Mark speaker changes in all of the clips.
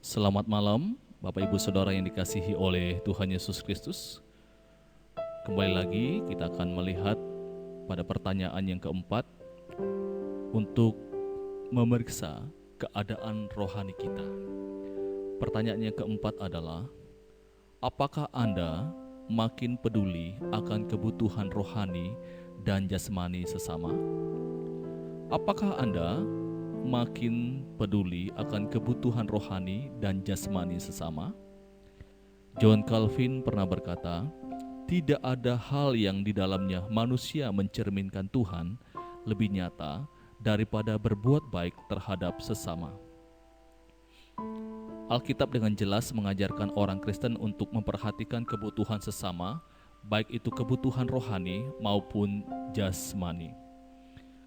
Speaker 1: Selamat malam, Bapak Ibu Saudara yang dikasihi oleh Tuhan Yesus Kristus. Kembali lagi kita akan melihat pada pertanyaan yang keempat untuk memeriksa keadaan rohani kita. Pertanyaan yang keempat adalah, apakah Anda makin peduli akan kebutuhan rohani dan jasmani sesama? Apakah Anda makin peduli akan kebutuhan rohani dan jasmani sesama? John Calvin pernah berkata, tidak ada hal yang di dalamnya manusia mencerminkan Tuhan lebih nyata daripada berbuat baik terhadap sesama. Alkitab dengan jelas mengajarkan orang Kristen untuk memperhatikan kebutuhan sesama, baik itu kebutuhan rohani maupun jasmani.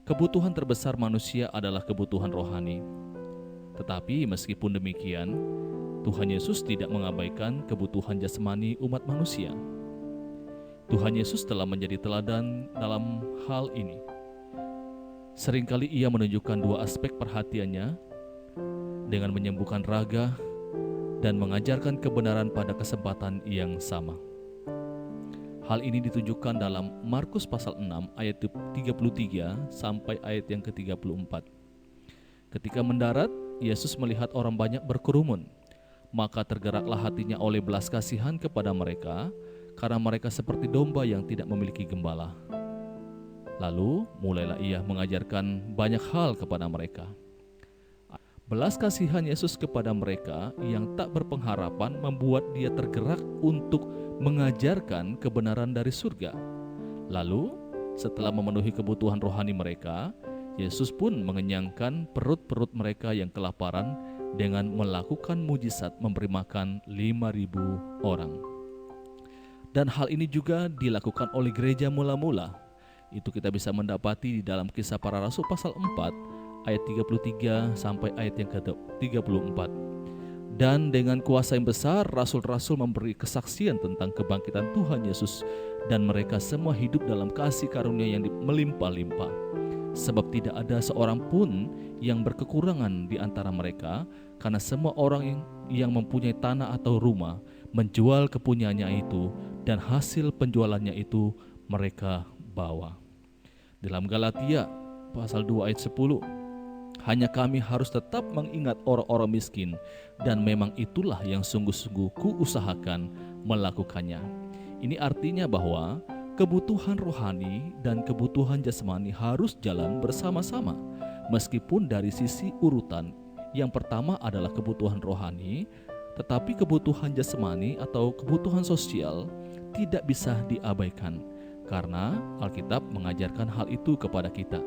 Speaker 1: Kebutuhan terbesar manusia adalah kebutuhan rohani. Tetapi meskipun demikian, Tuhan Yesus tidak mengabaikan kebutuhan jasmani umat manusia. Tuhan Yesus telah menjadi teladan dalam hal ini. Seringkali Ia menunjukkan dua aspek perhatiannya dengan menyembuhkan raga dan mengajarkan kebenaran pada kesempatan yang sama. Hal ini ditunjukkan dalam Markus pasal 6 ayat 33 sampai ayat yang ke-34. Ketika mendarat, Yesus melihat orang banyak berkerumun, maka tergeraklah hatinya oleh belas kasihan kepada mereka, karena mereka seperti domba yang tidak memiliki gembala. Lalu mulailah Ia mengajarkan banyak hal kepada mereka. Belas kasihan Yesus kepada mereka yang tak berpengharapan membuat Dia tergerak untuk mengajarkan kebenaran dari surga. Lalu, setelah memenuhi kebutuhan rohani mereka, Yesus pun mengenyangkan perut-perut mereka yang kelaparan dengan melakukan mujizat memberi makan 5.000 orang. Dan hal ini juga dilakukan oleh gereja mula-mula. Itu kita bisa mendapati di dalam Kisah Para Rasul pasal 4 ayat 33 sampai ayat yang ke-34. Dan dengan kuasa yang besar, rasul-rasul memberi kesaksian tentang kebangkitan Tuhan Yesus, dan mereka semua hidup dalam kasih karunia yang melimpah-limpah. Sebab tidak ada seorang pun yang berkekurangan di antara mereka, karena semua orang yang mempunyai tanah atau rumah menjual kepunyaannya itu, dan hasil penjualannya itu mereka bawa. Dalam Galatia pasal 2 ayat 10, hanya kami harus tetap mengingat orang-orang miskin, dan memang itulah yang sungguh-sungguh kuusahakan melakukannya. Ini artinya bahwa kebutuhan rohani dan kebutuhan jasmani harus jalan bersama-sama. Meskipun dari sisi urutan, yang pertama adalah kebutuhan rohani, tetapi kebutuhan jasmani atau kebutuhan sosial tidak bisa diabaikan, karena Alkitab mengajarkan hal itu kepada kita.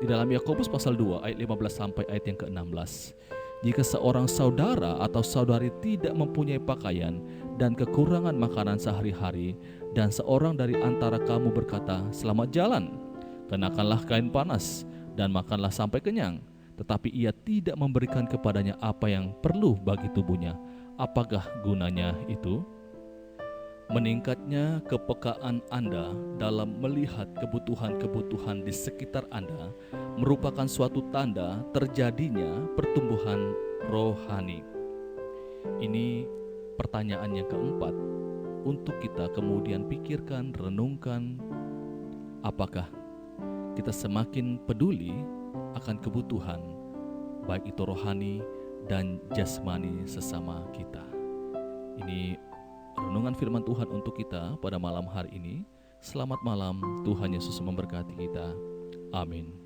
Speaker 1: Di dalam Yakobus pasal 2 ayat 15 sampai ayat yang ke-16. Jika seorang saudara atau saudari tidak mempunyai pakaian dan kekurangan makanan sehari-hari, dan seorang dari antara kamu berkata, selamat jalan, kenakanlah kain panas dan makanlah sampai kenyang, tetapi ia tidak memberikan kepadanya apa yang perlu bagi tubuhnya, apakah gunanya itu? Meningkatnya kepekaan Anda dalam melihat kebutuhan-kebutuhan di sekitar Anda merupakan suatu tanda terjadinya pertumbuhan rohani. Ini pertanyaan yang keempat untuk kita kemudian pikirkan, renungkan, apakah kita semakin peduli akan kebutuhan baik itu rohani dan jasmani sesama kita. Ini renungan firman Tuhan untuk kita pada malam hari ini. Selamat malam, Tuhan Yesus memberkati kita. Amin.